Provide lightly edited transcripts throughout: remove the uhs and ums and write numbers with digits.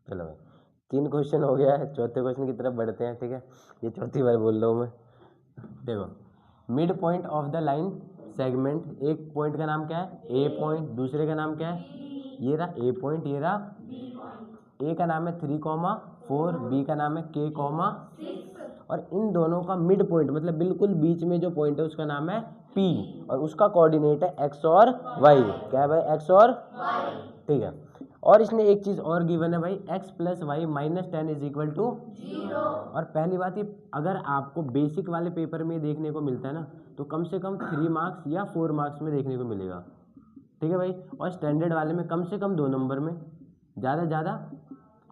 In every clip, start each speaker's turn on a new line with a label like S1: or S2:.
S1: चलो भाई 3 क्वेश्चन हो गया है, चौथे क्वेश्चन की तरफ बढ़ते हैं। ठीक है, ये चौथी बार बोल रहा हूँ मैं। देखो mid point of the line segment, एक पॉइंट का नाम क्या है ए पॉइंट, दूसरे का नाम क्या है ये रहा ए पॉइंट, ये रहा ए का नाम है 3,4, बी का नाम है K, 6 और इन दोनों का मिड पॉइंट मतलब बिल्कुल बीच में जो पॉइंट है उसका नाम है P और उसका कोऑर्डिनेट है x और y। क्या है भाई x और y। ठीक है, और इसने एक चीज और गिवन है भाई x + y - 10 is equal to 0। और पहली बात ये अगर आपको बेसिक वाले पेपर में देखने को मिलता है ना तो कम से कम 3 मार्क्स या 4 मार्क्स में देखने को मिलेगा। ठीक है भाई, और स्टैंडर्ड वाले में कम से कम 2 नंबर में, ज़्यादा से ज़्यादा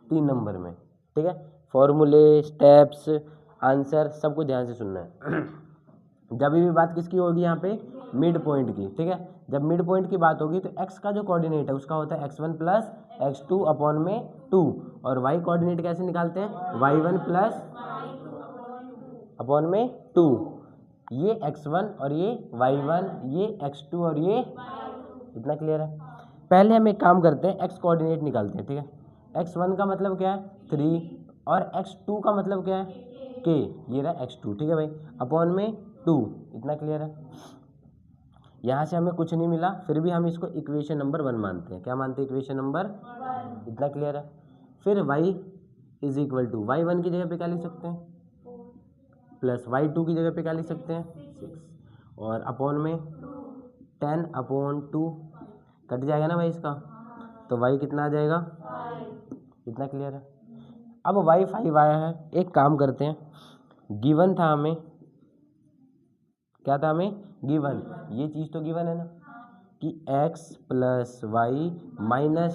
S1: 3 नंबर में। ठीक है, फॉर्मूले स्टेप्स आंसर सबको ध्यान से सुनना है। जब भी बात किसकी होगी यहाँ पे मिड पॉइंट की। ठीक है, जब मिड पॉइंट की बात होगी तो x का जो कोऑर्डिनेट है उसका होता है x1 + x2 अपॉन में 2 और y कोऑर्डिनेट कैसे निकालते हैं y1 + अपॉन में 2। ये x1 और ये y1, ये x2 और ये इतना क्लियर है। पहले हम एक काम करते हैं x कोऑर्डिनेट निकालते हैं। ठीक है, x1 का मतलब क्या है 3 और x2 का मतलब क्या है k, ये रहा x2। ठीक है भाई, अपॉन में 2, इतना क्लियर है। यहाँ से हमें कुछ नहीं मिला फिर भी हम इसको इक्वेशन नंबर 1 मानते हैं। क्या मानते हैं इक्वेशन नंबर 1, इतना क्लियर है। फिर y is equal to y1 की जगह पे क्या लिख सकते हैं प्लस y2 की जगह पे क्या लिख सकते हैं 6 और अपॉन में 10/2 कट जाएगा ना भाई इसका, तो y कितना आ जाएगा 5, इतना क्लियर है। अब y 5 आया है, एक काम करते हैं गिवन था हमें, क्या था हमें गिवन, ये चीज़ तो गिवन है ना कि x + y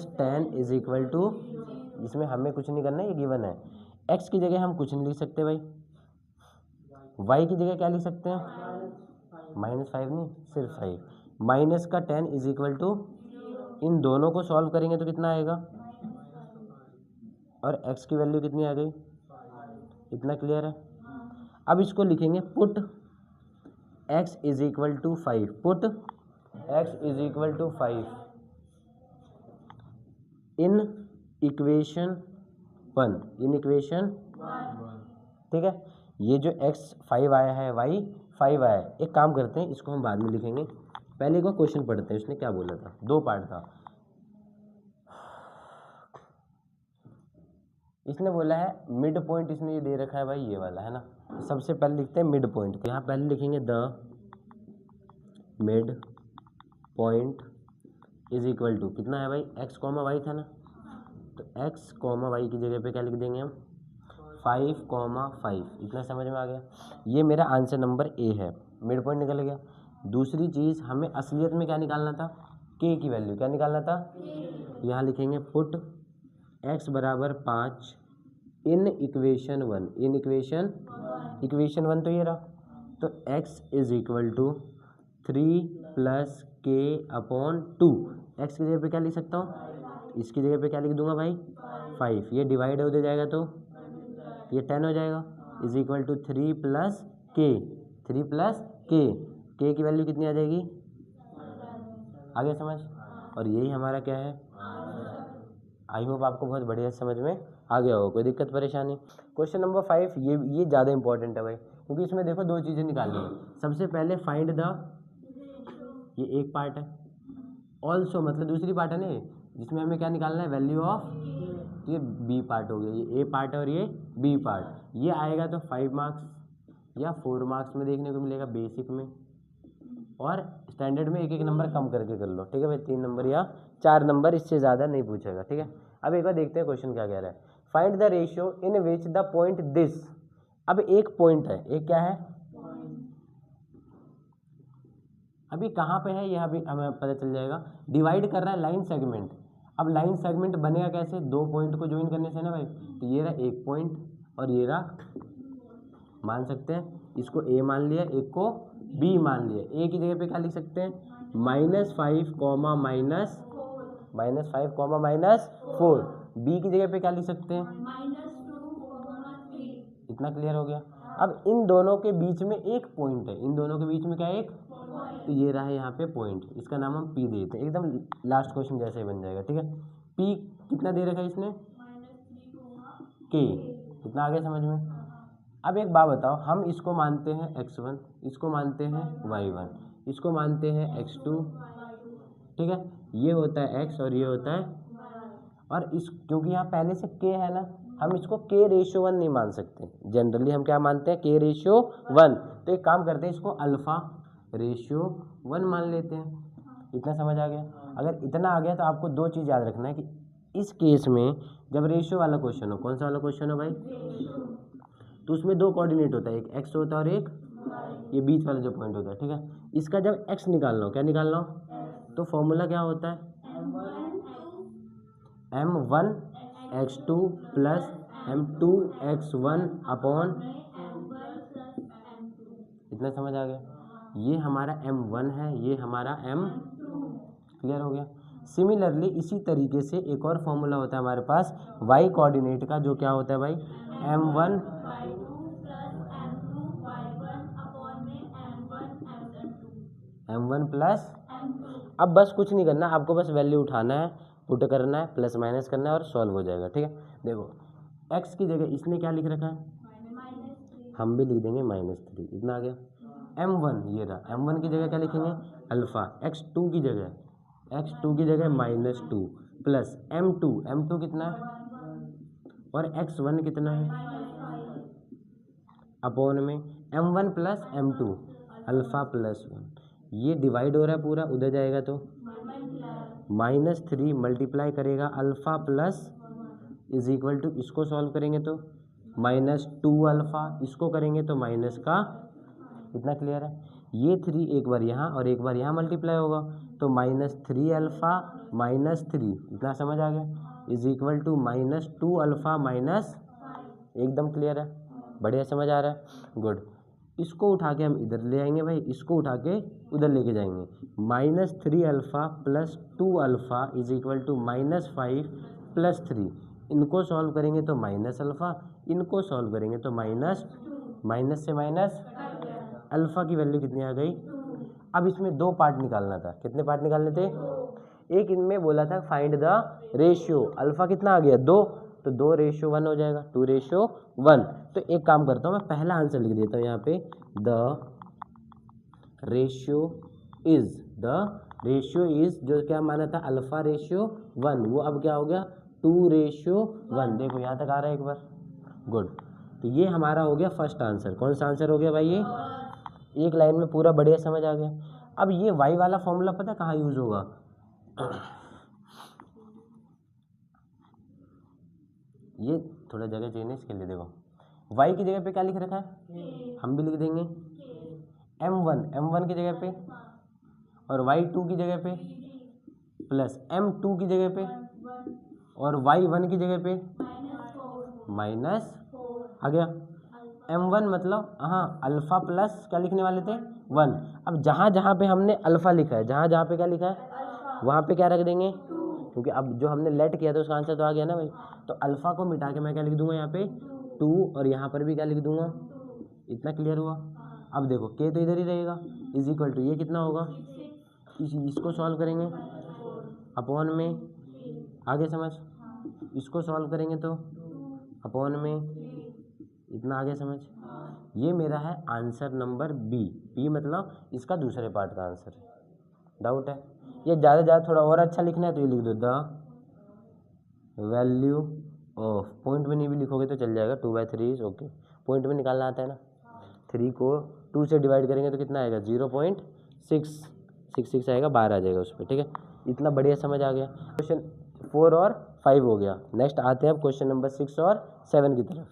S1: - 10 is equal to, इसमें हमें कुछ नहीं करना है, ये गिवन है। x की जगह हम कुछ नहीं लिख सकते भाई, y की जगह क्या लिख सकते हैं -5 नहीं सिर्फ 5 माइनस का 10 इज इक्वल टू, इन दोनों को सॉल्व करेंगे तो कितना आएगा और x की वैल्यू कितनी आ गई, इतना क्लियर है। अब इसको लिखेंगे put x is equal to 5, put x is equal to 5 in equation 1, in equation 1। ठीक है, ये जो x 5 आया है y 5 आया है, एक काम करते हैं इसको हम बाद में लिखेंगे, पहले को क्वेश्चन पढ़ते हैं। उसने क्या बोला था, 2 पार्ट था। इसने बोला है मिड पॉइंट, इसने ये दे रखा है भाई ये वाला है ना, तो सबसे पहले लिखते हैं मिड पॉइंट। यहाँ पहले लिखेंगे the mid point is equal to कितना है भाई x, y था ना, तो x, y की जगह पे क्या लिख देंगे हम 5, 5, इतना समझ में आ गया। ये मेरा आंसर नंबर ए है, मिड पॉइंट निकल गया। दूसरी चीज़ हमें असलियत में क्या निकालना था, k की वैल्यू क्या निकालना था, यहाँ लिखेंगे put x = 5 in equation 1, in equation 1 तो ये रहा, तो x is equal to 3 + k/2। x की जगह पे क्या लिख सकता हूँ, इसकी जगह पे क्या लिख दूंगा भाई 5, ये डिवाइड हो जाएगा तो ये 10 हो जाएगा, is equal to 3 + k, 3 + k की वैल्यू कितनी आ जाएगी, आगे समझ। और यही हमारा क्या है, आई होप आपको बहुत बढ़िया समझ में आ गया हो, कोई दिक्कत परेशानी। क्वेश्चन नंबर 5 ये ज़्यादा इंपॉर्टेंट है भाई, क्योंकि इसमें देखो 2 चीज़ें निकालनी है। सबसे पहले फाइंड द, ये एक पार्ट है, ऑल्सो मतलब दूसरी पार्ट है ना, जिसमें हमें क्या निकालना है वैल्यू ऑफ, तो ये बी पार्ट हो गया, ये ए पार्ट है और ये बी पार्ट। ये आएगा तो 5 मार्क्स या 4 मार्क्स में देखने को मिलेगा बेसिक में, और स्टैंडर्ड में एक एक नंबर कम करके कर लो। ठीक है भाई, 3 नंबर या 4 नंबर, इससे ज़्यादा नहीं पूछेगा। ठीक है, अब एक बार देखते हैं क्वेश्चन क्या कह रहा है। Find the ratio in which the point this, अब एक पॉइंट है, एक क्या है अभी कहाँ पे है यह अभी हमें पता चल जाएगा। डिवाइड कर रहा है लाइन सेगमेंट, अब लाइन सेगमेंट बनेगा कैसे, 2 पॉइंट को ज्वाइन करने से ना भाई, तो ये रहा एक पॉइंट और ये रहा, मान सकते हैं इसको ए मान लिया, एक को बी मान लिया। ए की जगह पे क्या लिख सकते हैं -5, -4, बी की जगह पे क्या लिख सकते हैं -2, इतना क्लियर हो गया। अब इन दोनों के बीच में एक पॉइंट है, इन दोनों के बीच में क्या एक, तो ये रहा है यहाँ पे पॉइंट, इसका नाम हम पी देते हैं, एकदम लास्ट क्वेश्चन जैसे ही बन जाएगा। ठीक है, पी कितना दे रखा है इसने के। कितना आ गया समझ में? अब एक बात बताओ, हम इसको मानते हैं x1, इसको मानते हैं y1, इसको मानते हैं x2, ठीक है, ये होता है x और ये होता है, और इस क्योंकि यहाँ पहले से k है ना, हम इसको k/1 नहीं मान सकते। जनरली हम क्या मानते हैं? k/1। तो एक काम करते हैं, इसको α/1 मान लेते हैं। इतना समझ आ गया? अगर इतना आ गया तो आपको दो चीज़ याद रखना है कि इस केस में जब रेशियो वाला क्वेश्चन हो, कौन सा वाला क्वेश्चन हो भाई, तो उसमें दो कोऑर्डिनेट होता है, एक x होता है और एक ये बीच वाला जो पॉइंट होता है, ठीक है। इसका जब x निकालना हो, क्या निकालना हो, तो फॉर्मूला क्या होता है, m1x2 प्लस m2x1 अपॉन, इतना समझ आ गया? ये हमारा m1 है, ये हमारा m, क्लियर हो गया? सिमिलरली इसी तरीके से एक और फॉर्मूला होता है हमारे पास y कोऑर्डिनेट का, जो क्या होता है भाई, m1 प्लस, अब बस कुछ नहीं करना, आपको बस वैल्यू उठाना है, पुट करना है, प्लस माइनस करना है और सॉल्व हो जाएगा, ठीक है। देखो x की जगह इसने क्या लिख रखा है, हम भी लिख देंगे -3, इतना आ गया। m1 ये रहा, m1 की जगह क्या लिखेंगे, अल्फा, x2 की जगह -2 प्लस m2 कितना है और x1 कितना है, अपॉन में m1 plus m2 alpha plus 1, ये डिवाइड हो रहा है पूरा, उधर जाएगा तो -3 मल्टीप्लाई करेगा alpha plus is equal to, इसको सॉल्व करेंगे तो -2 अल्फा, इसको करेंगे तो माइनस का, इतना क्लियर है? ये 3 एक बार यहाँ और एक बार यहाँ मल्टीप्लाई होगा तो -3 अल्फा -3, इतना समझ आ गया, is equal to -2 alpha minus, एकदम क्लियर है, बढ़िया समझ आ रहा है, गुड। इसको उठा के हम इधर ले आएंगे भाई, इसको उठा के उधर लेके जाएंगे, -3 alpha plus 2 alpha is equal to -5 plus 3, इनको सॉल्व करेंगे तो माइनस अल्फा, इनको सॉल्व करेंगे तो माइनस से माइनस, अल्फा की वैल्यू कितनी आ गई। अब इसमें दो पार्ट निकालना था, कितने पार्ट निकालने थे, एक इनमें बोला था फाइंड द रेशियो, अल्फा कितना आ गया 2, तो 2/1 हो जाएगा, 2/1। तो एक काम करता हूँ, मैं पहला आंसर लिख देता हूँ यहाँ पे, द रेशियो इज जो क्या माना था α/1, वो अब क्या हो गया 2/1। देखो यहाँ तक आ रहा है एक बार, गुड। तो ये हमारा हो गया फर्स्ट आंसर। कौन सा आंसर हो गया भाई, ये एक लाइन में पूरा बढ़िया समझ आ गया। अब ये y वाला फॉर्मूला पता कहाँ यूज होगा, ये थोड़ा जगह चाहिए इसके लिए। देखो y की जगह पे क्या लिख रखा है, हम भी लिख देंगे m1 की जगह पे और y2 की जगह पे प्लस m2 की जगह पे और y1 की जगह पे माइनस, आ गया m1 मतलब हाँ अल्फा प्लस क्या लिखने वाले थे 1। अब जहाँ जहाँ पे हमने अल्फा लिखा है, जहाँ जहाँ पे क्या लिखा है वहाँ पे क्या रख देंगे, क्योंकि अब जो हमने लेट किया था उसका आंसर तो आ गया ना भाई। तो अल्फा को मिटा के मैं क्या लिख दूंगा यहाँ पे 2 और यहाँ पर भी क्या लिख दूंगा, इतना क्लियर हुआ। अब देखो के तो इधर ही रहेगा, इज इक्वल टू ये कितना होगा, इसको सॉल्व करेंगे अपॉन में, आगे समझ, इसको सॉल्व करेंगे तो अपॉन में, इतना आगे समझ। ये मेरा है आंसर नंबर बी मतलब इसका दूसरे पार्ट का आंसर है। डाउट है, ये ज़्यादा थोड़ा और अच्छा लिखना है तो ये लिख दो द वैल्यू ऑफ, पॉइंट में नहीं भी लिखोगे तो चल जाएगा, 2/3 ओके। पॉइंट में निकालना आता है ना, 3 को 2 से डिवाइड करेंगे तो कितना आएगा 0.666 आएगा, 12 आ जाएगा उस पर, ठीक है। इतना बढ़िया समझ आ गया। क्वेश्चन 4 और 5 हो गया। नेक्स्ट आते हैं अब क्वेश्चन नंबर 6 और 7 की तरफ।